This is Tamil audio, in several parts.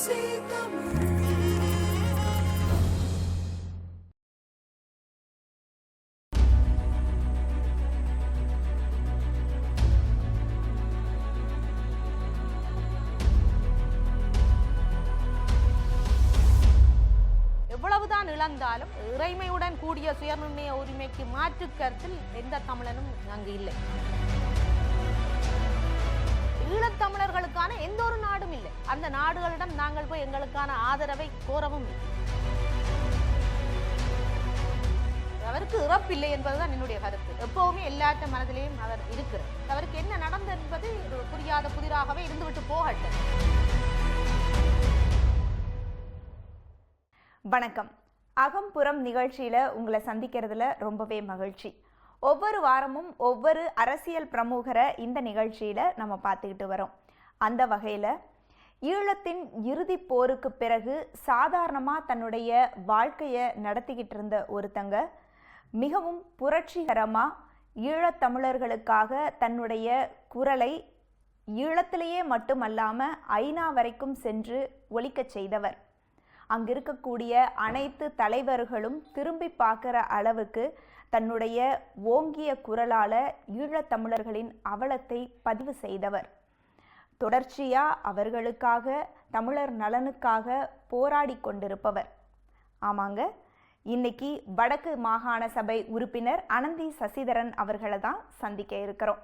எவ்வளவுதான் இழந்தாலும் இறைமையுடன் கூடிய சுயநிர்ணய உரிமைக்கு மாற்று கருத்தில் எந்த தமிழனும் அங்கு இல்லை. ஈழத்தமிழர்களுக்கான எந்த ஒரு நாடும் இல்லை. அந்த நாடுகளிடம் நாங்கள் போய் எங்களுக்கான ஆதரவை கோரவும் இல்லை. அவருக்கு இறப்பில்லை என்பதுதான் என்னுடைய கருத்து. எப்பவுமே எல்லாற்ற மனதிலேயும் அவர் இருக்கிறார். அவருக்கு என்ன நடந்தது என்பது புரியாத புதிராகவே இருந்துவிட்டு போகட்டும். வணக்கம். அகம்புறம் நிகழ்ச்சியில் உங்களை சந்திக்கிறதுல ரொம்பவே மகிழ்ச்சி. ஒவ்வொரு வாரமும் ஒவ்வொரு அரசியல் பிரமுகரை இந்த நிகழ்ச்சியில் நம்ம பார்த்துக்கிட்டு வரோம். அந்த வகையில் ஈழத்தின் இறுதி போருக்கு பிறகு சாதாரணமாக தன்னுடைய வாழ்க்கையை நடத்திக்கிட்டு இருந்த ஒருத்தங்க மிகவும் புரட்சிகரமாக ஈழத்தமிழர்களுக்காக தன்னுடைய குரலை ஈழத்திலேயே மட்டுமல்லாமல் ஐநா வரைக்கும் சென்று ஒலிக்கச் செய்தவர். அங்கே இருக்கக்கூடிய அனைத்து தலைவர்களும் திரும்பி பார்க்குற அளவுக்கு தன்னுடைய ஓங்கிய குரலால் ஈழத்தமிழர்களின் அவலத்தை பதிவு செய்தவர். தொடர்ச்சியாக அவர்களுக்காக, தமிழர் நலனுக்காக போராடி கொண்டிருப்பவர். ஆமாங்க, இன்னைக்கு வடக்கு மாகாண சபை உறுப்பினர் அனந்தி சசிதரன் அவர்களை தான் சந்திக்க இருக்கிறோம்.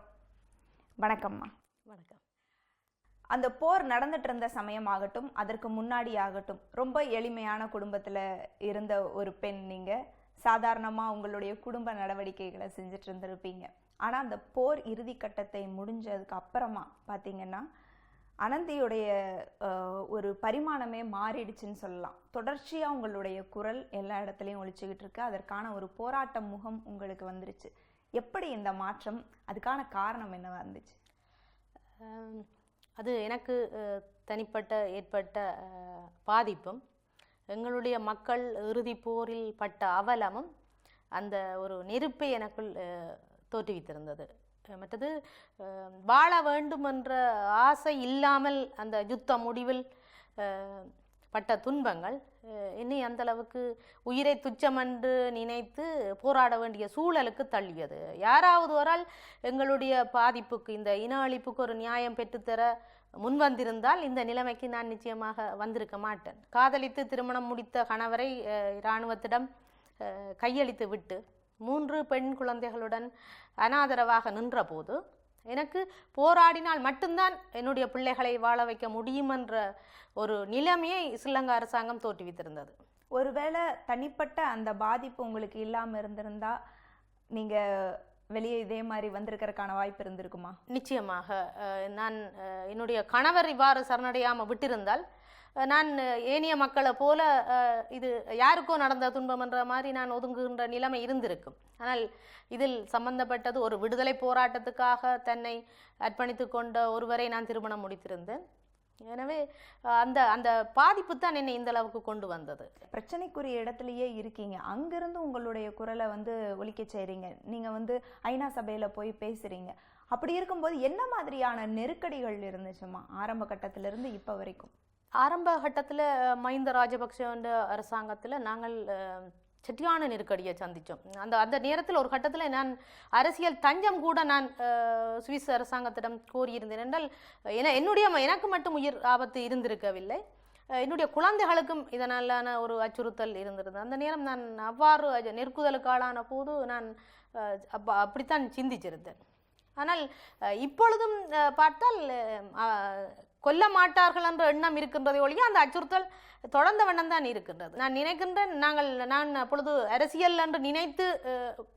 வணக்கம்மா. வணக்கம். அந்த போர் நடந்துட்டு இருந்த சமயமாகட்டும், அதற்கு முன்னாடி ஆகட்டும், ரொம்ப எளிமையான குடும்பத்தில் இருந்த ஒரு பெண். நீங்கள் சாதாரணமாக உங்களுடைய குடும்ப நடவடிக்கைகளை செஞ்சுட்டு இருந்திருப்பீங்க. ஆனால் அந்த போர் இறுதி கட்டத்தை முடிஞ்சதுக்கு அப்புறமா பார்த்தீங்கன்னா அனந்தியுடைய ஒரு பரிமாணமே மாறிடுச்சுன்னு சொல்லலாம். தொடர்ச்சியாக உங்களுடைய குரல் எல்லா இடத்துலையும் ஒலிச்சுக்கிட்டு இருக்கு. அதற்கான ஒரு போராட்ட முகம் உங்களுக்கு வந்துருச்சு. எப்படி இந்த மாற்றம், அதுக்கான காரணம் என்னவா இருந்துச்சு? அது எனக்கு தனிப்பட்ட ஏற்பட்ட பாதிப்பும், எங்களுடைய மக்கள் இறுதி போரில் பட்ட அவலமும் அந்த ஒரு நெருப்பை எனக்குள் தோற்றுவித்திருந்தது. மற்றது வாழ வேண்டும் என்ற ஆசை இல்லாமல் அந்த யுத்த முடிவில் பட்ட துன்பங்கள் என்னை அந்தளவுக்கு உயிரை துச்சமென்று நினைத்து போராட வேண்டிய சூழலுக்கு தள்ளியது. யாராவது ஒரால் எங்களுடைய பாதிப்புக்கு, இந்த இன அழிப்புக்கு ஒரு நியாயம் பெற்றுத்தர முன்வந்திருந்தால் இந்த நிலைமைக்கு நான் நிச்சயமாக வந்திருக்க மாட்டேன். காதலித்து திருமணம் முடித்த கணவரை இராணுவத்திடம் கையளித்து விட்டு 3 பெண் குழந்தைகளுடன் அனாதரவாக நின்ற போது எனக்கு போராடினால் மட்டும்தான் என்னுடைய பிள்ளைகளை வாழ வைக்க முடியும் என்ற ஒரு நிலைமையை ஸ்ரீலங்கா அரசாங்கம் தோற்றுவித்திருந்தது. ஒருவேளை தனிப்பட்ட அந்த பாதிப்பு உங்களுக்கு இல்லாமல் இருந்திருந்தா நீங்கள் வெளியே இதே மாதிரி வந்திருக்கிறதுக்கான வாய்ப்பு இருந்திருக்குமா? நிச்சயமாக. நான் என்னுடைய கணவர் இவ்வாறு சரணடையாமல் விட்டிருந்தால் நான் ஏனைய மக்களை போல இது யாருக்கோ நடந்த துன்பம் என்ற மாதிரி நான் ஒதுங்குகின்ற நிலைமை இருந்திருக்கும். ஆனால் இதில் சம்பந்தப்பட்டது ஒரு விடுதலை போராட்டத்துக்காக தன்னை அர்ப்பணித்து கொண்ட ஒருவரை நான் திருமணம் முடித்திருந்தேன். எனவே அந்த அந்த பாதிப்பு தான் என்னை இந்த அளவுக்கு கொண்டு வந்தது. பிரச்சனைக்குரிய இடத்துலையே இருக்கீங்க, அங்கிருந்து உங்களுடைய குரலை ஒலிக்க செய்கிறீங்க. நீங்கள் ஐநா சபையில் போய் பேசுகிறீங்க. அப்படி இருக்கும்போது என்ன மாதிரியான நெருக்கடிகள் இருந்துச்சுமா ஆரம்ப கட்டத்திலிருந்து இப்போ வரைக்கும்? ஆரம்ப கட்டத்தில் மஹிந்த ராஜபக்ஷ அரசாங்கத்தில் நாங்கள் சரியான நெருக்கடியை சந்தித்தோம். அந்த நேரத்தில் ஒரு கட்டத்தில் நான் அரசியல் தஞ்சம் கூட நான் சுவிஸ் அரசாங்கத்திடம் கோரியிருந்தேன். என்றால் எனக்கு மட்டும் உயிர் ஆபத்து இருந்திருக்கவில்லை, என்னுடைய குழந்தைகளுக்கும் இதனாலான ஒரு அச்சுறுத்தல் இருந்திருந்தது. அந்த நேரம் நான் அவ்வாறு நெருக்குதலுக்கு ஆளான போது நான் அப்படித்தான் சிந்திச்சிருந்தேன். ஆனால் இப்பொழுதும் பார்த்தால் கொல்ல மாட்டார்கள் என்ற எண்ணம் இருக்கின்றதை ஒழிய அந்த அச்சுறுத்தல் தொடர்ந்த வண்ணம் தான் இருக்கின்றது. நான் நினைக்கின்றேன், நான் அப்பொழுது அரசியல் என்று நினைத்து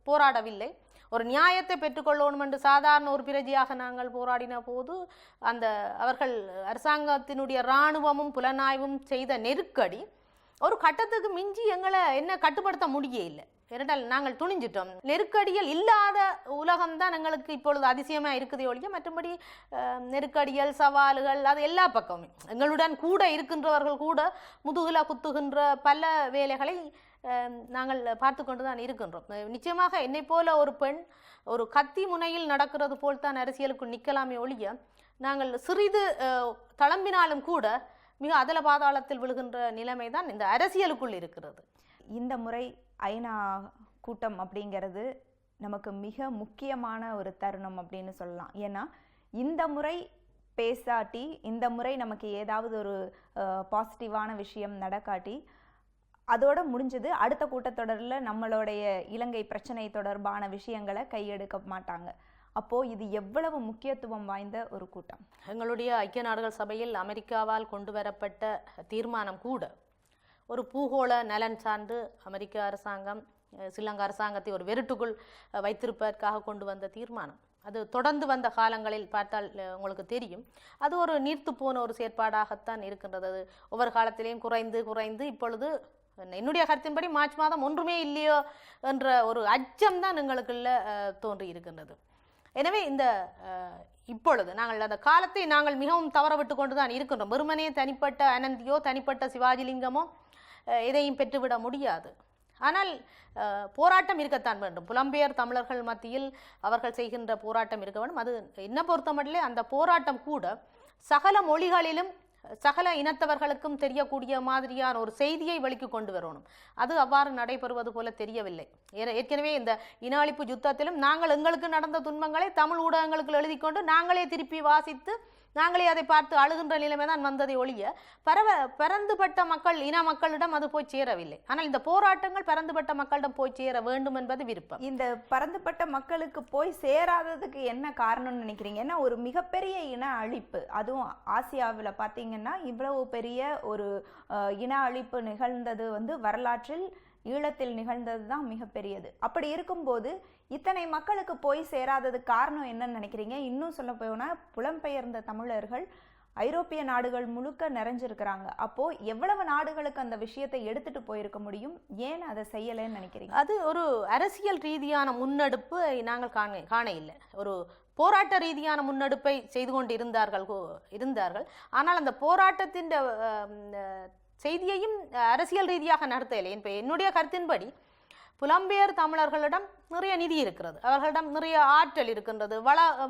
போராடவில்லை, ஒரு நியாயத்தை பெற்றுக்கொள்ளணும் என்று சாதாரண ஒரு பிரஜையாக நாங்கள் போராடின போது அவர்கள் அரசாங்கத்தினுடைய இராணுவமும் புலனாய்வும் செய்த நெருக்கடி ஒரு கட்டத்துக்கு மிஞ்சி எங்களை என்ன கட்டுப்படுத்த முடிய இல்லை. ஏனென்றால் நாங்கள் துணிஞ்சிட்டோம். நெருக்கடிகள் இல்லாத உலகம்தான் எங்களுக்கு இப்பொழுது அதிசயமாக இருக்குதே ஒழிய மற்றபடி நெருக்கடிகள், சவால்கள் அது எல்லா பக்கமுமே எங்களுடன் கூட இருக்கின்றவர்கள் கூட முதுகுல குத்துகின்ற பல வேலைகளை நாங்கள் பார்த்து கொண்டு தான் இருக்கின்றோம். நிச்சயமாக என்னை போல ஒரு பெண் ஒரு கத்தி முனையில் நடக்கிறது போல் தான் அரசியலுக்கு நிற்கலாமே ஒழிய நாங்கள் சிறிது தளம்பினாலும் கூட மிக அதல பாதாளத்தில் விழுகின்ற நிலைமை தான் இந்த அரசியலுக்குள் இருக்கிறது. இந்த முறை ஐநா கூட்டம் அப்படிங்கிறது நமக்கு மிக முக்கியமான ஒரு தருணம் அப்படின்னு சொல்லலாம். ஏன்னா இந்த முறை பேசாட்டி, இந்த முறை நமக்கு ஏதாவது ஒரு பாசிட்டிவான விஷயம் நடக்காட்டி அதோட முடிஞ்சது. அடுத்த கூட்டத்தொடரில் நம்மளுடைய இலங்கை பிரச்சனை தொடர்பான விஷயங்களை கையெடுக்க மாட்டாங்க. அப்போ இது எவ்வளவு முக்கியத்துவம் வாய்ந்த ஒரு கூட்டம். எங்களுடைய ஐக்கிய நாடுகள் சபையில் அமெரிக்காவால் கொண்டு வரப்பட்ட தீர்மானம் கூட ஒரு பூகோள நலன் சார்ந்து அமெரிக்க அரசாங்கம் ஸ்ரீலங்கா அரசாங்கத்தை ஒரு வெறுட்டுக்குள் வைத்திருப்பதற்காக கொண்டு வந்த தீர்மானம். அது தொடர்ந்து வந்த காலங்களில் பார்த்தால் உங்களுக்கு தெரியும், அது ஒரு நீர்த்து போன ஒரு செயற்பாடாகத்தான் இருக்கின்றது. அது ஒவ்வொரு காலத்திலையும் குறைந்து குறைந்து இப்பொழுது என்னுடைய கருத்தின்படி மார்ச் மாதம் ஒன்றுமே இல்லையோ என்ற ஒரு அச்சம் தான் எங்களுக்குள்ள தோன்றி இருக்கின்றது. எனவே இந்த இப்பொழுது நாங்கள் அந்த காலத்தை நாங்கள் மிகவும் தவற விட்டு கொண்டு தான் இருக்கின்றோம். வெறுமனே தனிப்பட்ட அனந்தியோ தனிப்பட்ட சிவாஜிலிங்கமோ எதையும் பெற்றுவிட முடியாது. ஆனால் போராட்டம் இருக்கத்தான் வேண்டும். புலம்பெயர் தமிழர்கள் மத்தியில் அவர்கள் செய்கின்ற போராட்டம் இருக்க வேண்டும். அது என்ன பொறுத்தமட்டிலே அந்த போராட்டம் கூட சகல மொழிகளிலும் சகல இனத்தவர்களுக்கும் தெரியக்கூடிய மாதிரியான ஒரு செய்தியை வெளிக்கு கொண்டு வரணும். அது அவ்வாறு நடைபெறுவது போல தெரியவில்லை. ஏற்கனவே இந்த இன அழிப்பு யுத்தத்திலும் நாங்கள் எங்களுக்கு நடந்த துன்பங்களை தமிழ் ஊடகங்களுக்கு எழுதி கொண்டு நாங்களே திருப்பி வாசித்து நாங்களே அதை பார்த்து அழுகின்ற நிலைமை தான் வந்ததை ஒழிய பரந்துபட்ட மக்கள் இன மக்களிடம் அது போய் சேரவில்லை. ஆனால் இந்த போராட்டங்கள் பரந்துபட்ட மக்களிடம் போய் சேர வேண்டும் என்பது விருப்பம். இந்த பரந்துபட்ட மக்களுக்கு போய் சேராததுக்கு என்ன காரணம்னு நினைக்கிறீங்க? ஏன்னா ஒரு மிகப்பெரிய இன அழிப்பு, அதுவும் ஆசியாவில் பார்த்தீங்கன்னா இவ்வளவு பெரிய ஒரு இன அழிப்பு நிகழ்ந்தது வரலாற்றில் ஈழத்தில் நிகழ்ந்தது தான் மிகப்பெரியது. அப்படி இருக்கும்போது இத்தனை மக்களுக்கு போய் சேராததுக்கு காரணம் என்னன்னு நினைக்கிறீங்க? இன்னும் சொல்ல போனால் புலம்பெயர்ந்த தமிழர்கள் ஐரோப்பிய நாடுகள் முழுக்க நிறைஞ்சிருக்கிறாங்க. அப்போ எவ்வளவு நாடுகளுக்கு அந்த விஷயத்தை எடுத்துட்டு போயிருக்க முடியும்? ஏன் அதை செய்யலைன்னு நினைக்கிறீங்க? அது ஒரு அரசியல் ரீதியான முன்னெடுப்பு நாங்கள் காண இல்லை. ஒரு போராட்ட ரீதியான முன்னெடுப்பை செய்து கொண்டு இருந்தார்கள். ஆனால் அந்த போராட்டத்தின் செய்தியையும் அரசியல் ரீதியாக நடத்தவில்லை. இப்போ என்னுடைய கருத்தின்படி புலம்பெயர் தமிழர்களிடம் நிறைய நிதி இருக்கிறது, அவர்களிடம் நிறைய ஆற்றல் இருக்கின்றது,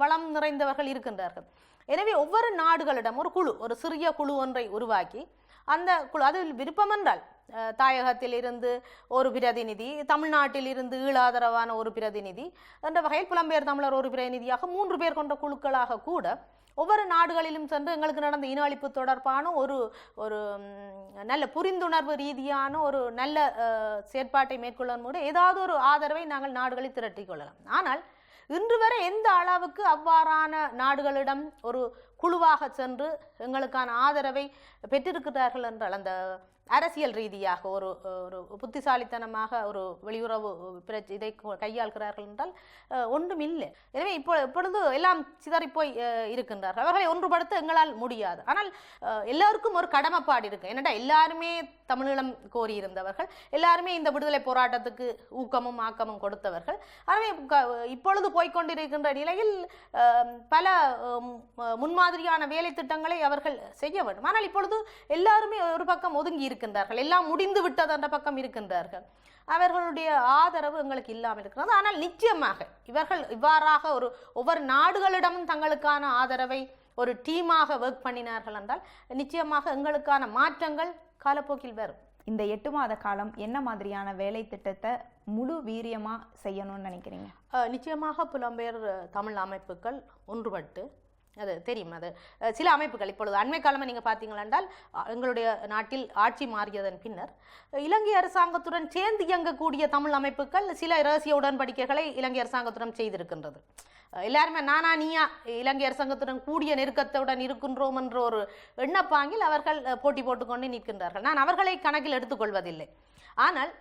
வளம் நிறைந்தவர்கள் இருக்கின்றார்கள். எனவே ஒவ்வொரு நாடுகளிடம் ஒரு குழு, ஒரு சிறிய குழு ஒன்றை உருவாக்கி அந்த குழு, அது விருப்பம் என்றால் தாயகத்தில் இருந்து ஒரு பிரதிநிதி, தமிழ்நாட்டில் இருந்து ஈழாதரவான ஒரு பிரதிநிதி என்ற வகையில் புலம்பெயர் தமிழர் ஒரு பிரதிநிதியாக 3 பேர் கொண்ட குழுக்களாக கூட ஒவ்வொரு நாடுகளிலும் சென்று எங்களுக்கு நடந்த இன அழிப்பு தொடர்பான ஒரு ஒரு நல்ல புரிந்துணர்வு ரீதியான ஒரு நல்ல செயற்பாட்டை மேற்கொள்ளும் போது ஏதாவது ஒரு ஆதரவை நாங்கள் நாடுகளில் திரட்டிக் கொள்ளலாம். ஆனால் இன்று வரை எந்த அளவுக்கு அவ்வாறான நாடுகளிடம் ஒரு குழுவாக சென்று எங்களுக்கான ஆதரவை பெற்றிருக்கிறார்கள் என்றால் அந்த அரசியல் ரீதியாக ஒரு புத்திசாலித்தனமாக ஒரு வெளியுறவு இதை கையாள்கிறார்கள் என்றால் ஒன்றும் இல்லை. எனவே இப்பொழுது எல்லாம் சிதறி போய் இருக்கின்றார்கள். அவர்களை ஒன்றுபடுத்த எங்களால் முடியாது. ஆனால் எல்லாருக்கும் ஒரு கடமைப்பாடு இருக்கு. என்னடா எல்லாருமே தமிழீழம் கோரியிருந்தவர்கள், எல்லாருமே இந்த விடுதலை போராட்டத்துக்கு ஊக்கமும் ஆக்கமும் கொடுத்தவர்கள். எனவே இப்பொழுது போய்கொண்டிருக்கின்ற நிலையில் பல முன்மாதிரியான வேலை திட்டங்களை அவர்கள் செய்ய வேண்டும். ஆனால் இப்பொழுது எல்லாருமே ஒரு பக்கம் ஒதுங்கி இருக்கின்றார்கள், எல்லாம் முடிந்து விட்டது என்ற பக்கம் இருக்கின்றார்கள். அவர்களுடைய ஆதரவு எங்களுக்கு இல்லாமல் இருக்கிறது. ஆனால் நிச்சயமாக இவர்கள் இவ்வாறாக ஒவ்வொரு நாடுகளிடமும் தங்களுக்கான ஆதரவை ஒரு டீமாக ஒர்க் பண்ணினார்கள் என்றால் நிச்சயமாக எங்களுக்கான மாற்றங்கள் காலப்போக்கில் வரும். இந்த 8 மாத காலம் என்ன மாதிரியான வேலை திட்டத்தை முழு வீரியமா செய்யணும்னு நினைக்கிறீங்க? நிச்சயமாக புலம்பெயர் தமிழ் அமைப்புகள் ஒன்றுபட்டு, அது தெரியும், அது சில அமைப்புகள் இப்பொழுது அண்மை காலமாக நீங்கள் பார்த்தீங்களா என்றால் எங்களுடைய நாட்டில் ஆட்சி மாறியதன் பின்னர் இலங்கை அரசாங்கத்துடன் சேர்ந்து இயங்கக்கூடிய தமிழ் அமைப்புகள் சில இரகசிய உடன்படிக்கைகளை இலங்கை அரசாங்கத்துடன் செய்திருக்கின்றது. எல்லாருமே நானா நீயா இலங்கை அரசாங்கத்துடன் கூடிய நெருக்கத்துடன் இருக்கின்றோம் என்ற ஒரு எண்ணப்பாங்கில் அவர்கள் போட்டி போட்டுக்கொண்டு நிற்கின்றார்கள். நான் அவர்களை கணக்கில் எடுத்துக்கொள்வதில்லை. ஆனால்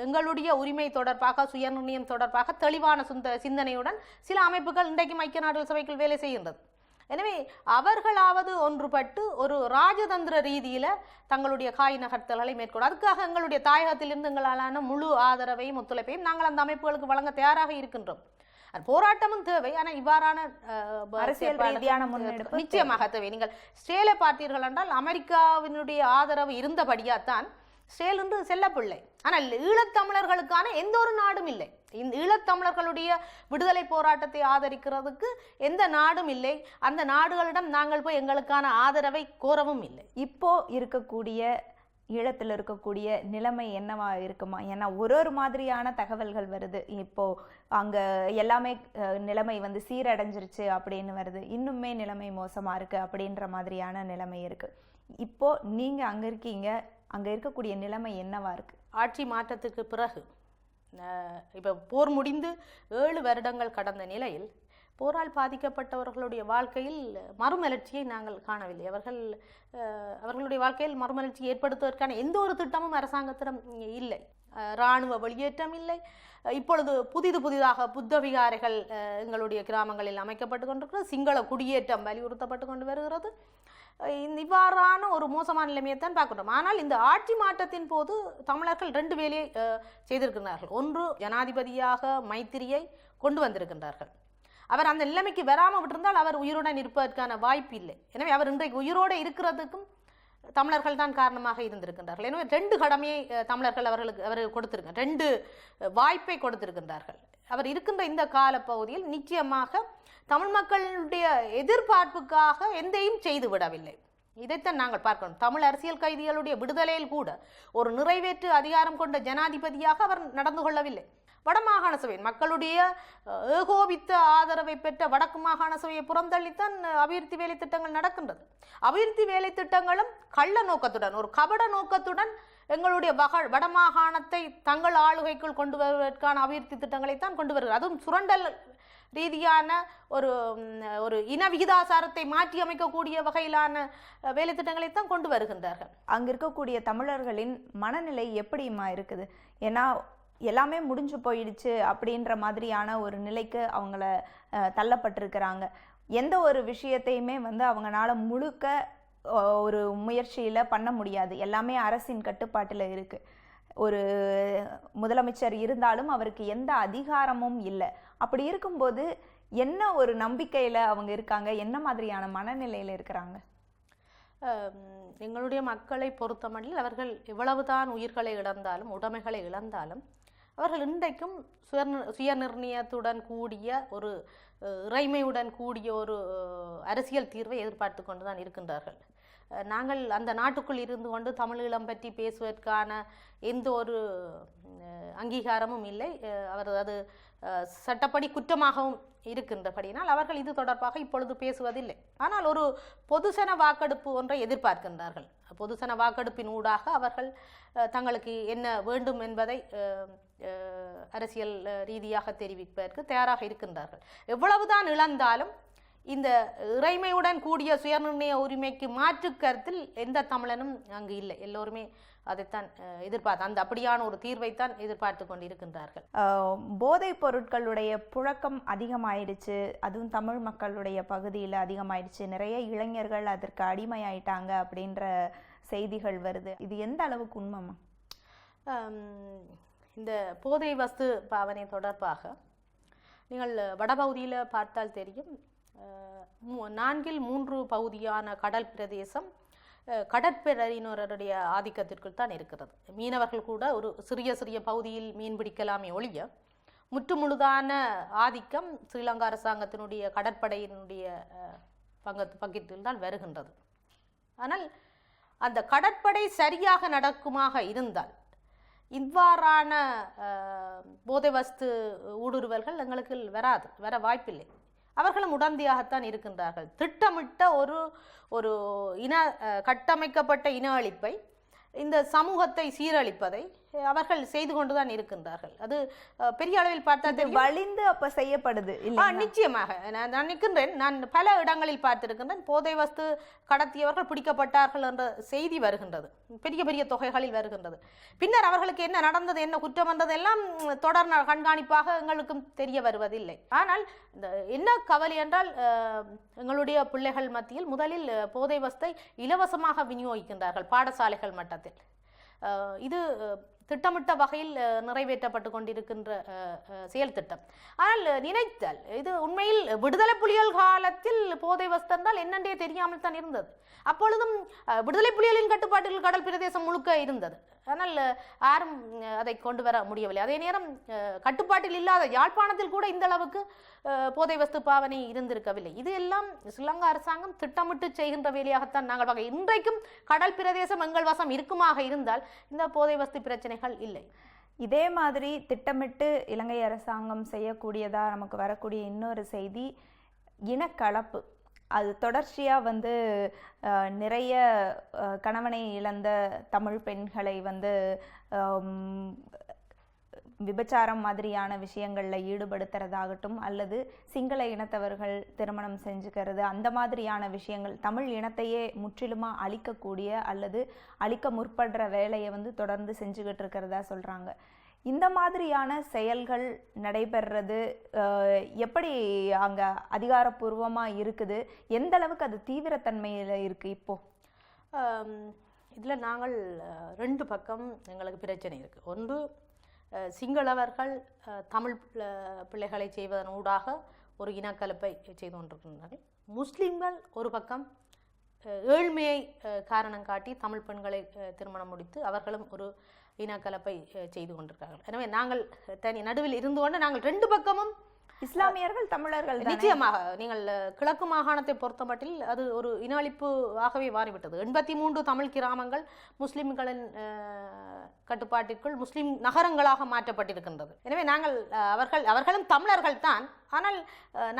எங்களுடைய உரிமை தொடர்பாக, சுயநிர்ணயம் தொடர்பாக தெளிவான சிந்தனையுடன் சில அமைப்புகள் இன்றைக்கும் ஐக்கிய நாடுகள் சபைக்குள் வேலை செய்கின்றது. எனவே அவர்களாவது ஒன்றுபட்டு ஒரு ராஜதந்திர ரீதியில் தங்களுடைய காய் நகர்த்தல்களை மேற்கொள்ளும். அதுக்காக எங்களுடைய தாயகத்திலிருந்து எங்களாலான முழு ஆதரவையும் ஒத்துழைப்பையும் நாங்கள் அந்த அமைப்புகளுக்கு வழங்க தயாராக இருக்கின்றோம். போராட்டமும் தேவை. ஆனால் இவ்வாறான அரசியல் ரீதியான முன்னெடுப்பு நிச்சயமாக தேவை. நீங்கள் ஸ்டேலை பார்த்தீர்கள் என்றால் அமெரிக்காவினுடைய ஆதரவு இருந்தபடியாத்தான் ஸ்ரேல் என்று செல்லப்பிள்ளை. ஆனால் ஈழத்தமிழர்களுக்கான எந்த ஒரு நாடும் இல்லை. இந்த ஈழத்தமிழர்களுடைய விடுதலை போராட்டத்தை ஆதரிக்கிறதுக்கு எந்த நாடும் இல்லை. அந்த நாடுகளிடம் நாங்கள் போய் எங்களுக்கான ஆதரவை கோரவும் இல்லை. இப்போ இருக்கக்கூடிய ஈழத்தில் இருக்கக்கூடிய நிலைமை என்னவா இருக்குமா? ஏன்னா ஒரு மாதிரியான தகவல்கள் வருது. இப்போ அங்க எல்லாமே நிலைமை வந்து சீரடைஞ்சிருச்சு அப்படின்னு வருது, இன்னுமே நிலைமை மோசமா இருக்கு அப்படின்ற மாதிரியான நிலைமை இருக்கு. இப்போ நீங்க அங்க இருக்கீங்க, அங்க இருக்கக்கூடிய நிலைமை என்னவா இருக்கு? ஆட்சி மாற்றத்துக்கு பிறகு இப்போ போர் முடிந்து 7 வருடங்கள் கடந்த நிலையில் போரால் பாதிக்கப்பட்டவர்களுடைய வாழ்க்கையில் மறுமலர்ச்சியை நாங்கள் காணவில்லை. அவர்களுடைய வாழ்க்கையில் மறுமலர்ச்சி ஏற்படுத்துவதற்கான எந்த ஒரு திட்டமும் அரசாங்கத்திடம் இல்லை. இராணுவ வெளியேற்றம் இல்லை. இப்பொழுது புதிதாக புத்த விகாரைகள் எங்களுடைய கிராமங்களில் அமைக்கப்பட்டு கொண்டிருக்கிறது. சிங்கள குடியேற்றம் வலியுறுத்தப்பட்டு கொண்டு வருகிறது. இவ்வாறான ஒரு மோசமான நிலைமையைத்தான் பார்க்கிறோம். ஆனால் இந்த ஆட்சி மாற்றத்தின் போது தமிழர்கள் 2 வேலையை செய்திருக்கிறார்கள். ஒன்று, ஜனாதிபதியாக மைத்திரியை கொண்டு வந்திருக்கின்றார்கள். அவர் அந்த நிலைமைக்கு வராமல் விட்டிருந்தால் அவர் உயிருடன் இருப்பதற்கான வாய்ப்பு இல்லை. எனவே அவர் இன்றைக்கு உயிரோடு இருக்கிறதுக்கும் தமிழர்கள் தான் காரணமாக இருந்திருக்கின்றார்கள். எனவே 2 கடமையை தமிழர்கள் அவர்கள் கொடுத்திருக்க 2 வாய்ப்பை கொடுத்திருக்கின்றார்கள். அவர் இருக்கின்ற இந்த காலப்பகுதியில் நிச்சயமாக தமிழ் மக்களுடைய எதிர்பார்ப்புக்காக எந்தையும் செய்து விடவில்லை. இதைத்தான் நாங்கள் பார்க்கணும். தமிழ் அரசியல் கைதிகளுடைய விடுதலையில் கூட ஒரு நிறைவேற்று அதிகாரம் கொண்ட ஜனாதிபதியாக அவர் நடந்து கொள்ளவில்லை. வடமாகாண சபை மக்களுடைய ஏகோபித்த ஆதரவை பெற்ற வடக்கு மாகாண சபையை புறந்தள்ளித்தான் அபிவிருத்தி வேலை திட்டங்கள் நடக்கின்றது. அபிவிருத்தி வேலை திட்டங்களும் கள்ள நோக்கத்துடன், ஒரு கபட நோக்கத்துடன் எங்களுடைய வடமாகாணத்தை தங்கள் ஆளுகைக்குள் கொண்டு வருவதற்கான அபிவிருத்தி திட்டங்களைத்தான் கொண்டு வருகிறது. அதுவும் சுரண்டல் ரீதியான ஒரு இன விகிதாசாரத்தை மாற்றி அமைக்கக்கூடிய வகையிலான வேலை திட்டங்களைத்தான் கொண்டு வருகின்றார்கள். அங்க இருக்கக்கூடிய தமிழர்களின் மனநிலை எப்படிமா இருக்குது? ஏன்னா எல்லாமே முடிஞ்சு போயிடுச்சு அப்படின்ற மாதிரியான ஒரு நிலைக்கு அவங்கள தள்ளப்பட்டிருக்கிறாங்க. எந்த ஒரு விஷயத்தையுமே வந்து அவங்களால முழுக்க ஒரு முயற்சியில் பண்ண முடியாது. எல்லாமே அரசின் கட்டுப்பாட்டில் இருக்கு. ஒரு முதலமைச்சர் இருந்தாலும் அவருக்கு எந்த அதிகாரமும் இல்லை. அப்படி இருக்கும்போது என்ன ஒரு நம்பிக்கையில் அவங்க இருக்காங்க? என்ன மாதிரியான மனநிலையில் இருக்கிறாங்க? எங்களுடைய மக்களை பொறுத்தமட்டில் அவர்கள் எவ்வளவுதான் உயிர்களை இழந்தாலும், உடைமைகளை இழந்தாலும், அவர்கள் இன்றைக்கும் சுயநிர்ணயத்துடன் கூடிய ஒரு இறைமையுடன் கூடிய ஒரு அரசியல் தீர்வை எதிர்பார்த்து கொண்டு தான் இருக்கின்றார்கள். நாங்கள் அந்த நாட்டுக்குள் இருந்து கொண்டு தமிழீழம் பற்றி பேசுவதற்கான எந்த ஒரு அங்கீகாரமும் இல்லை. அது சட்டப்படி குற்றமாகவும் இருக்கின்றபடியினால் அவர்கள் இது தொடர்பாக இப்பொழுது பேசுவதில்லை. ஆனால் ஒரு பொதுசன வாக்கெடுப்பு ஒன்றை எதிர்பார்க்கின்றார்கள். பொதுசன வாக்கெடுப்பின் ஊடாக அவர்கள் தங்களுக்கு என்ன வேண்டும் என்பதை அரசியல் ரீதியாக தெரிவிப்பதற்கு தயாராக இருக்கின்றார்கள். எவ்வளவுதான் இழந்தாலும் இந்த இறைமையுடன் கூடிய சுயநிர்ணய உரிமைக்கு மாற்று கருத்தில் எந்த தமிழனும் அங்கு இல்லை. எல்லோருமே அதைத்தான் எதிர்பார்த்து அப்படியான ஒரு தீர்வைத்தான் எதிர்பார்த்து கொண்டிருக்கின்றார்கள். போதைப் பொருட்களுடைய புழக்கம் அதிகமாயிடுச்சு, அதுவும் தமிழ் மக்களுடைய பகுதியில் அதிகமாயிடுச்சு. நிறைய இளைஞர்கள் அதற்கு அடிமையாயிட்டாங்க அப்படின்ற செய்திகள் வருது. இது எந்த அளவுக்கு உண்மைமா? இந்த போதை வஸ்து பாவனை தொடர்பாக நீங்கள் வடபகுதியில் பார்த்தால் தெரியும். 4/3 பகுதியான கடல் பிரதேசம் கடற்படையினருடைய ஆதிக்கத்திற்குள் தான் இருக்கிறது. மீனவர்கள் கூட ஒரு சிறிய பகுதியில் மீன் பிடிக்கலாமே ஒழிய முற்றுமுழுதான ஆதிக்கம் ஸ்ரீலங்கா அரசாங்கத்தினுடைய கடற்படையினுடைய பங்கில் தான் வருகின்றது. ஆனால் அந்த கடற்படை சரியாக நடக்குமாக இருந்தால் இவ்வாறான போதை வஸ்து ஊடுருவல்கள் எங்களுக்கு வர வாய்ப்பில்லை. அவர்களும் உடந்தையாகத்தான் இருக்கின்றார்கள். திட்டமிட்ட ஒரு கட்டமைக்கப்பட்ட இன அழிப்பை, இந்த சமூகத்தை சீரழிப்பதை அவர்கள் செய்து கொண்டுதான் இருக்கின்றார்கள். அது பெரிய அளவில் பார்த்தா வலிந்து அப்ப செய்யப்படுது. நிச்சயமாக நான் நினைக்கின்றேன். நான் பல இடங்களில் பார்த்திருக்கின்றேன். போதை வஸ்து கடத்தியவர்கள் பிடிக்கப்பட்டார்கள் என்ற செய்தி வருகின்றது, பெரிய தொகைகளில் வருகின்றது. பின்னர் அவர்களுக்கு என்ன நடந்தது, என்ன குற்றம் வந்தது எல்லாம் தொடர் கண்காணிப்பாக எங்களுக்கும் தெரிய வருவதில்லை. ஆனால் என்ன கவலை என்றால் எங்களுடைய பிள்ளைகள் மத்தியில் முதலில் போதை வஸ்தை இலவசமாக விநியோகிக்கின்றார்கள் பாடசாலைகள் மட்டத்தில். இது திட்டமிட்ட வகையில் நிறைவேற்றப்பட்டு கொண்டிருக்கின்ற செயல் திட்டம். ஆனால் நினைத்தால் இது உண்மையில் விடுதலை புலிகள் காலத்தில் போதை வஸ்து என்றால் என்னென்றே தெரியாமல் தான் இருந்தது. அப்பொழுதும் விடுதலை புலிகளின் கட்டுப்பாட்டில் கடல் பிரதேசம் முழுக்க இருந்தது. ஆனால் யாரும் அதை கொண்டு வர முடியவில்லை. அதே நேரம் கட்டுப்பாட்டில் இல்லாத யாழ்ப்பாணத்தில் கூட இந்த அளவுக்கு போதை வஸ்து பாவனை இருந்திருக்கவில்லை. இது எல்லாம் ஸ்ரீலங்கா அரசாங்கம் திட்டமிட்டு செய்கின்ற வேலையாகத்தான் நாங்கள் பார்க்க. இன்றைக்கும் கடல் பிரதேசம் எங்கள் வசம் இருக்குமாக இருந்தால் இந்த போதை வஸ்து பிரச்சனைகள் இல்லை. இதே மாதிரி திட்டமிட்டு இலங்கை அரசாங்கம் செய்யக்கூடியதா நமக்கு வரக்கூடிய இன்னொரு செய்தி இனக்கலப்பு. அது தொடர்ச்சியாக நிறைய கணவனை இழந்த தமிழ் பெண்களை விபச்சாரம் மாதிரியான விஷயங்களில் ஈடுபடுத்துறதாகட்டும், அல்லது சிங்கள இனத்தவர்கள் திருமணம் செஞ்சுக்கிறது, அந்த மாதிரியான விஷயங்கள் தமிழ் இனத்தையே முற்றிலுமாக அழிக்கக்கூடிய அல்லது அழிக்க முற்படுற வேலையை தொடர்ந்து செஞ்சுக்கிட்டு இருக்கிறதா சொல்கிறாங்க. இந்த மாதிரியான செயல்கள் நடைபெறுறது எப்படி அங்கே அதிகாரப்பூர்வமாக இருக்குது? எந்த அளவுக்கு அது தீவிரத்தன்மையில் இருக்குது? இப்போது இதில் நாங்கள் 2 பக்கம் எங்களுக்கு பிரச்சனை இருக்குது. ஒன்று, சிங்களவர்கள் தமிழ் பிள்ளைகளை செய்வதன் ஊடாக ஒரு இனக்கலப்பை செய்து கொண்டிருக்கின்றார்கள். முஸ்லிம்கள் ஒரு பக்கம் ஏழ்மையை காரணம் காட்டி தமிழ் பெண்களை திருமணம் முடித்து அவர்களும் ஒரு இனக்கலப்பை செய்து கொண்டிருக்கிறார்கள். எனவே நாங்கள் நடுவில் இருந்து கொண்டு நாங்கள் 2 பக்கமும் இஸ்லாமியர்கள் தமிழர்கள் நிச்சயமாக நீங்கள் கிழக்கு மாகாணத்தை பொறுத்த மட்டில் அது ஒரு இனஅழிப்பு ஆகவே மாறிவிட்டது. 83 தமிழ் கிராமங்கள் முஸ்லிம்களின் கட்டுப்பாட்டிற்குள் முஸ்லிம் நகரங்களாக மாற்றப்பட்டிருக்கின்றது. எனவே நாங்கள் அவர்களும் தமிழர்கள் தான். ஆனால்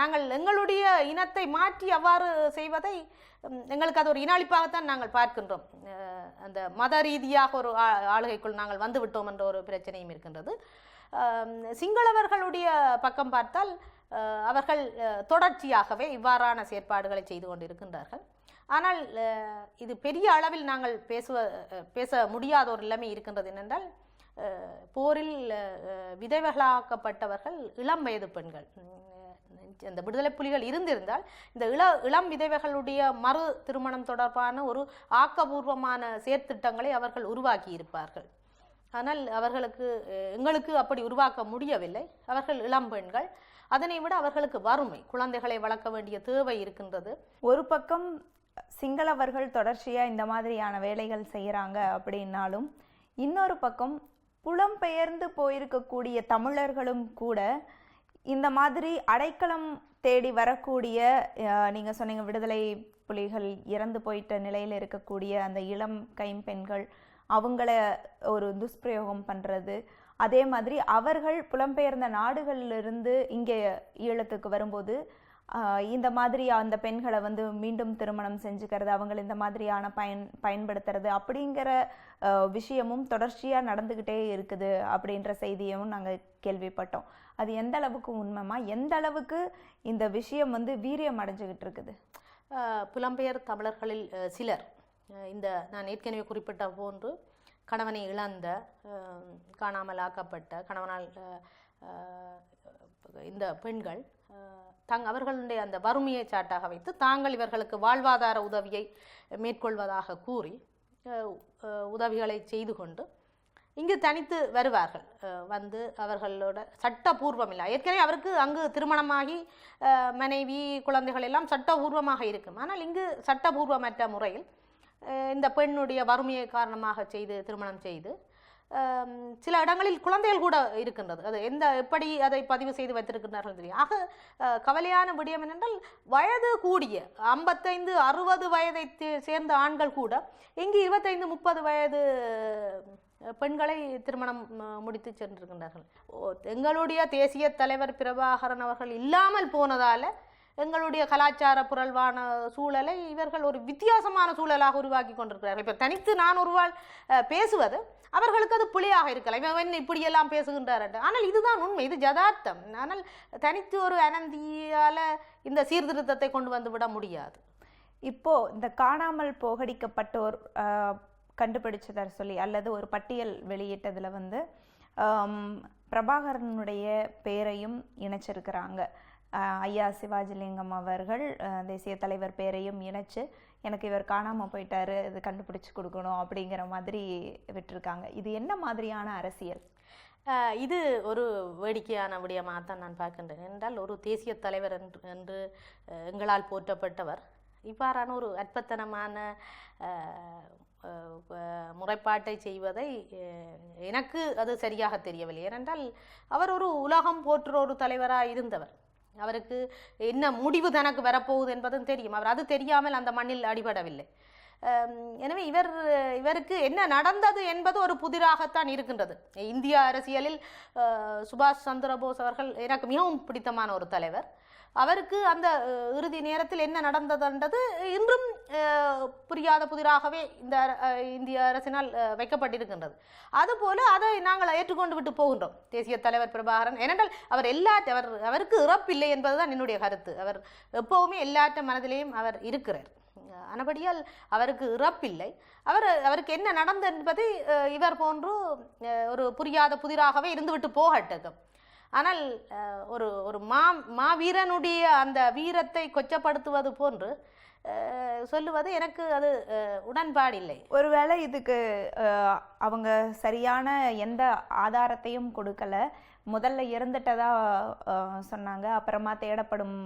நாங்கள் எங்களுடைய இனத்தை மாற்றி அவ்வாறு செய்வதை எங்களுக்கு அது ஒரு இனஅழிப்பாகத்தான் நாங்கள் பார்க்கின்றோம். அந்த மத ரீதியாக ஒரு ஆளுகைக்குள் நாங்கள் வந்து விட்டோம் என்ற ஒரு பிரச்சனையும் இருக்கின்றது. சிங்களவர்களுடைய பக்கம் பார்த்தால் அவர்கள் தொடர்ச்சியாகவே இவ்வாறான செயற்பாடுகளை செய்து கொண்டிருக்கின்றார்கள். ஆனால் இது பெரிய அளவில் நாங்கள் பேச முடியாத ஒரு நிலைமை இருக்கின்றது. என்னென்றால் போரில் விதவைகளாக்கப்பட்டவர்கள் இளம் வயது பெண்கள். அந்த விடுதலை புலிகள் இருந்திருந்தால் இந்த இளம் விதவைகளுடைய மறு திருமணம் தொடர்பான ஒரு ஆக்கபூர்வமான செயற்திட்டங்களை அவர்கள் உருவாக்கி இருப்பார்கள். ஆனால் எங்களுக்கு அப்படி உருவாக்க முடியவில்லை. அவர்கள் இளம் பெண்கள். அதனை விட அவர்களுக்கு வறுமை, குழந்தைகளை வளர்க்க வேண்டிய தேவை இருக்கின்றது. ஒரு பக்கம் சிங்களவர்கள் தொடர்ச்சியாக இந்த மாதிரியான வேலைகள் செய்கிறாங்க அப்படின்னாலும், இன்னொரு பக்கம் புலம்பெயர்ந்து போயிருக்கக்கூடிய தமிழர்களும் கூட இந்த மாதிரி அடைக்கலம் தேடி வரக்கூடிய, நீங்கள் சொன்னீங்க விடுதலை புலிகள் இறந்து போயிட்ட நிலையில் இருக்கக்கூடிய அந்த இளம் கைம்பெண்கள், அவங்கள ஒரு துஷ்பிரயோகம் பண்ணுறது, அதே மாதிரி அவர்கள் புலம்பெயர்ந்த நாடுகளிலிருந்து இங்கே ஈழத்துக்கு வரும்போது இந்த மாதிரி அந்த பெண்களை மீண்டும் திருமணம் செஞ்சுக்கிறது, அவங்களை இந்த மாதிரியான பயன்படுத்துறது அப்படிங்கிற விஷயமும் தொடர்ச்சியாக நடந்துக்கிட்டே இருக்குது அப்படின்ற செய்தியும் நாங்கள் கேள்விப்பட்டோம். அது எந்த அளவுக்கு உண்மைமா, எந்த அளவுக்கு இந்த விஷயம் வீரியம் அடைஞ்சுக்கிட்டு இருக்குது? புலம்பெயர் தமிழர்களில் சிலர் இந்த நான் ஏற்கனவே குறிப்பிட்ட போன்று கணவனை இழந்த, காணாமல் ஆக்கப்பட்ட, கணவனால் இந்த பெண்கள் அவர்களுடைய அந்த வறுமையை சாட்டாக வைத்து தாங்கள் இவர்களுக்கு வாழ்வாதார உதவியை மேற்கொள்வதாக கூறி உதவிகளை செய்து கொண்டு இங்கு தனித்து வருவார்கள். அவர்களோட சட்டபூர்வம் இல்லை, ஏற்கனவே அவருக்கு அங்கு திருமணமாகி மனைவி குழந்தைகள் எல்லாம் சட்டபூர்வமாக இருக்கும். ஆனால் இங்கு சட்டபூர்வமற்ற முறையில் இந்த பெண்ணுடைய வறுமையை காரணமாக திருமணம் செய்து சில இடங்களில் குழந்தைகள் கூட இருக்கின்றது. அது எப்படி அதை பதிவு செய்து வைத்திருக்கின்றார்கள் தெரியும். ஆக கவலையான விடயம் என்னென்றால், வயது கூடிய 55-60 வயதை சேர்ந்த ஆண்கள் கூட இங்கு 25-30 வயது பெண்களை திருமணம் முடித்து சென்றிருக்கின்றார்கள். எங்களுடைய தேசிய தலைவர் பிரபாகரன் அவர்கள் இல்லாமல் போனதால எங்களுடைய கலாச்சார புரள்வான சூழலை இவர்கள் ஒரு வித்தியாசமான சூழலாக உருவாக்கி கொண்டிருக்கிறார்கள். இப்போ தனித்து நான் ஒருவாள் பேசுவது அவர்களுக்கு அது புலியாக இருக்கலாம், இவன் இப்படியெல்லாம் பேசுகின்றார். ஆனால் இதுதான் உண்மை, இது யதார்த்தம். ஆனால் தனித்து ஒரு அனந்தியால இந்த சீர்திருத்தத்தை கொண்டு வந்து விட முடியாது. இப்போ இந்த காணாமல் போகடிக்கப்பட்டோர் கண்டுபிடிச்சதா சொல்லி அல்லது ஒரு பட்டியல் வெளியிட்டதில் பிரபாகரனுடைய பேரையும் இணைச்சிருக்கிறாங்க. ஐயா சிவாஜிலிங்கம் அவர்கள் தேசிய தலைவர் பேரையும் இணைச்சு எனக்கு இவர் காணாமல் போயிட்டாரு, இது கண்டுபிடிச்சு கொடுக்கணும் அப்படிங்கிற மாதிரி விட்டுருக்காங்க. இது என்ன மாதிரியான அரசியல்? இது ஒரு வேடிக்கையான விடயமாக தான் நான் பார்க்கின்றேன். என்றால் ஒரு தேசிய தலைவர் என்று எங்களால் போற்றப்பட்டவர் இவ்வாறான ஒரு அற்பத்தனமான முறைப்பாட்டை செய்வதை எனக்கு அது சரியாக தெரியவில்லை. ஏனென்றால் அவர் ஒரு உலகம் போற்ற ஒரு தலைவராக இருந்தவர். அவருக்கு என்ன முடிவு தனக்கு வரப்போகுது என்பதும் தெரியும். அவர் அது தெரியாமல் அந்த மண்ணில் அடிபடவில்லை. எனவே இவருக்கு என்ன நடந்தது என்பது ஒரு புதிராகத்தான் இருக்கின்றது. இந்திய அரசியலில் சுபாஷ் சந்திரபோஸ் அவர்கள் எனக்கு மிகவும் பிடித்தமான ஒரு தலைவர். அவருக்கு அந்த இறுதி நேரத்தில் என்ன நடந்ததுன்றது இன்றும் புரியாத புதிராகவே இந்த இந்திய அரசினால் வைக்கப்பட்டிருக்கின்றது. அதுபோல அதை நாங்கள் ஏற்றுக்கொண்டு விட்டு போகின்றோம். தேசிய தலைவர் பிரபாகரன் ஏனென்றால் அவருக்கு இறப்பில்லை என்பதுதான் என்னுடைய கருத்து. அவர் எப்பவுமே எல்லாற்ற மனதிலேயும் அவர் இருக்கிறார். ஆனபடியால் அவருக்கு இறப்பில்லை. அவருக்கு என்ன நடந்தது என்பதை இவர் போன்று ஒரு புரியாத புதிராகவே இருந்துவிட்டு போகட்டும். ஆனால் ஒரு மாவீரனுடைய அந்த வீரத்தை கொச்சப்படுத்துவது போன்று சொல்லுவது எனக்கு அது உடன்பாடில்லை. ஒருவேளை இதுக்கு அவங்க சரியான எந்த ஆதாரத்தையும் கொடுக்கல, முதல்ல இறந்துட்டதா சொன்னாங்க, அப்புறமா தேடப்படும்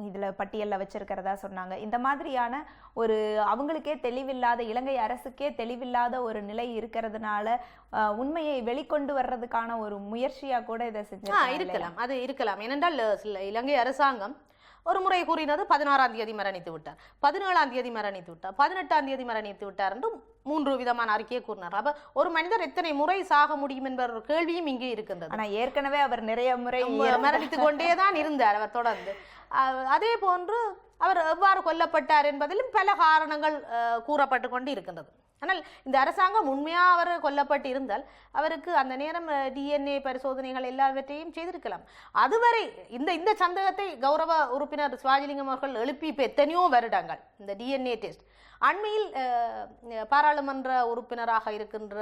இதில் பட்டியலில் வச்சிருக்கிறதா சொன்னாங்க. இந்த மாதிரியான ஒரு அவங்களுக்கே தெளிவில்லாத, இலங்கை அரசுக்கே தெளிவில்லாத ஒரு நிலை இருக்கிறதுனால உண்மையை வெளிக்கொண்டு வர்றதுக்கான ஒரு முயற்சியாக கூட இதை இருக்கலாம். அது இருக்கலாம். ஏனென்றால் இலங்கை அரசாங்கம் ஒரு முறை கூறினது 16ஆம் தேதி மரணித்து விட்டார், 17ஆம் தேதி மரணித்து விட்டார், 18ஆம் தேதி மரணித்து விட்டார் என்று 3 விதமான அறிக்கையை கூறினார். அப்ப ஒரு மனிதர் எத்தனை முறை சாக முடியும் என்ற ஒரு கேள்வியும் இங்கே இருக்கின்றது. ஆனா ஏற்கனவே அவர் நிறைய முறை மரணித்து கொண்டேதான் இருந்தார் அவர் தொடர்ந்து. அதே போன்று அவர் எவ்வாறு கொல்லப்பட்டார் என்பதிலும் பல காரணங்கள் கூறப்பட்டு கொண்டு இருக்கின்றது. ஆனால் இந்த அரசாங்கம் உண்மையாக அவர் கொல்லப்பட்டு இருந்தால் அவருக்கு அந்த நேரம் DNA பரிசோதனைகள் எல்லாவற்றையும் செய்திருக்கலாம். அதுவரை இந்த சந்தேகத்தை கௌரவ உறுப்பினர் சிவாஜிலிங்கம் அவர்கள் எழுப்பி இப்போ எத்தனையோ வருடங்கள் இந்த DNA டெஸ்ட். அண்மையில் பாராளுமன்ற உறுப்பினராக இருக்கின்ற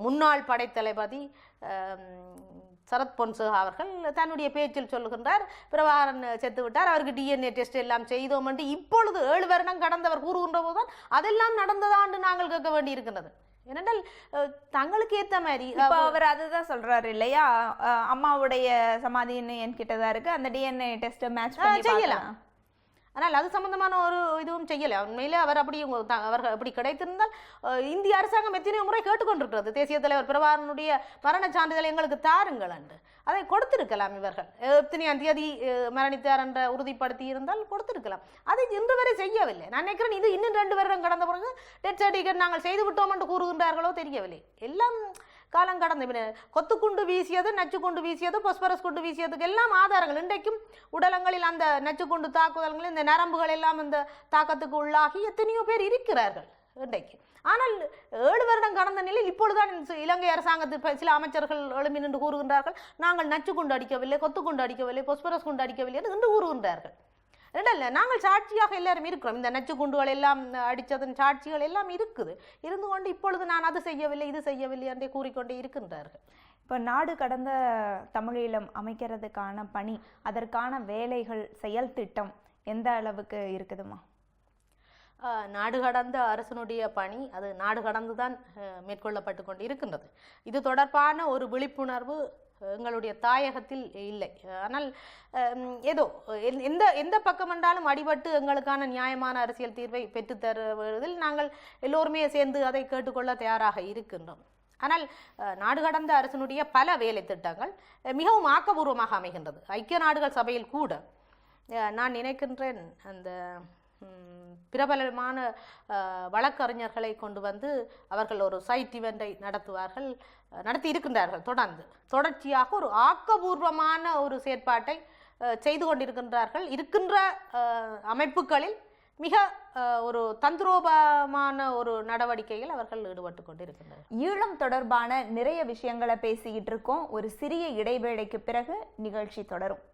முன்னாள் படைத்தளபதி சரத் பொன்சேகா அவர்கள் தன்னுடைய பேச்சில் சொல்லுகின்றார், பிரபாகரன் செத்து விட்டார், அவருக்கு DNA டெஸ்ட் எல்லாம் செய்தோம் என்று இப்பொழுது 7 வருடம் கடந்தவர் கூறுகின்ற போதுதான் அதெல்லாம் நடந்ததான்னு நாங்கள் கேட்க வேண்டி இருக்கின்றது. ஏனென்றால் தங்களுக்கு ஏற்ற மாதிரி அவர் அதுதான் சொல்றாரு இல்லையா, அம்மாவுடைய சமாதின்னு என்கிட்டதான் இருக்கு, அந்த DNA டெஸ்ட் மேட்ச் செய்யலாம். ஆனால் அது சம்பந்தமான ஒரு இதுவும் செய்யலை. உண்மையிலே அவர்கள் அப்படி கிடைத்திருந்தால் இந்திய அரசாங்கம் எத்தனையோ முறை கேட்டுக்கொண்டிருக்கிறது, தேசிய தலைவர் பிரபாகரனுடைய மரண சான்றிதழ் எங்களுக்கு தாருங்கள் என்று. அதை கொடுத்திருக்கலாம். இவர்கள் எத்தனையாம் தேதி மரணித்தார் என்ற உறுதிப்படுத்தி இருந்தால் கொடுத்திருக்கலாம். அதை இன்று வரை செய்யவில்லை. நான் நினைக்கிறேன் இது இன்னும் 2 வருடம் கடந்த பிறகு டெத் சர்டிஃபிகேட் நாங்கள் செய்து விட்டோம் என்று கூறுகின்றார்களோ தெரியவில்லை. எல்லாம் காலம் கடந்த கொத்துக்குண்டு வீசியது, நச்சுக்குண்டு வீசியது, பொஸ்பரஸ் குண்டு வீசியதுக்கு எல்லாம் ஆதாரங்கள். இன்றைக்கும் உடலங்களில் அந்த நச்சுக்குண்டு தாக்குதல்கள், இந்த நரம்புகள் எல்லாம் இந்த தாக்கத்துக்கு உள்ளாகி எத்தனையோ பேர் இருக்கிறார்கள் இன்றைக்கு. ஆனால் 7 வருடம் கடந்த நிலையில் இப்பொழுதுதான் இலங்கை அரசாங்கத்தில் சில அமைச்சர்கள் எழும்பி நின்று கூறுகின்றார்கள், நாங்கள் நச்சுக்குண்டு அடிக்கவில்லை, கொத்துக்குண்டு அடிக்கவில்லை, பொஸ்பரஸ் குண்டு அடிக்கவில்லை என்று கூறுகின்றார்கள். ரெண்டல்ல, நாங்கள் சாட்சியாக எல்லாரும் இருக்கிறோம். இந்த நச்சு குண்டுகள் எல்லாம் அடித்ததன் சாட்சிகள் எல்லாம் இருக்குது. இருந்து கொண்டு இப்பொழுது நான் அது செய்யவில்லை, இது செய்யவில்லை என்றே கூறிக்கொண்டே இருக்கின்றார்கள். இப்போ நாடு கடந்த தமிழீழம் அமைக்கிறதுக்கான பணி, அதற்கான வேலைகள், செயல் திட்டம் எந்த அளவுக்கு இருக்குதுமா? நாடு கடந்த அரசனுடைய பணி அது நாடு கடந்துதான் மேற்கொள்ளப்பட்டு கொண்டு இருக்கின்றது. இது தொடர்பான ஒரு விழிப்புணர்வு எங்களுடைய தாயகத்தில் இல்லை. ஆனால் ஏதோ எந்த பக்கம் என்றாலும் அடிபட்டு எங்களுக்கான நியாயமான அரசியல் தீர்வை பெற்றுத்தருவதில் நாங்கள் எல்லோருமே சேர்ந்து அதை கேட்டுக்கொள்ள தயாராக இருக்கின்றோம். ஆனால் நாடு கடந்த அரசனுடைய பல வேலை திட்டங்கள் மிகவும் ஆக்கபூர்வமாக அமைகின்றது. ஐக்கிய நாடுகள் சபையில் கூட நான் நினைக்கின்றேன், அந்த பிரபலமான வழக்கறிஞர்களை கொண்டு வந்து அவர்கள் ஒரு சைட் இவெண்டை நடத்தி இருக்கின்றார்கள். தொடர்ச்சியாக ஒரு ஆக்கபூர்வமான ஒரு செயற்பாட்டை செய்து கொண்டிருக்கின்றார்கள். இருக்கின்ற அமைப்புகளில் மிக ஒரு தந்திரோபமான ஒரு நடவடிக்கைகள் அவர்கள் ஈடுபட்டு கொண்டிருக்கின்றனர். ஈழம் தொடர்பான நிறைய விஷயங்களை பேசிக்கிட்டு இருக்கோம். ஒரு சிறிய இடைவேளைக்கு பிறகு நிகழ்ச்சி தொடரும்.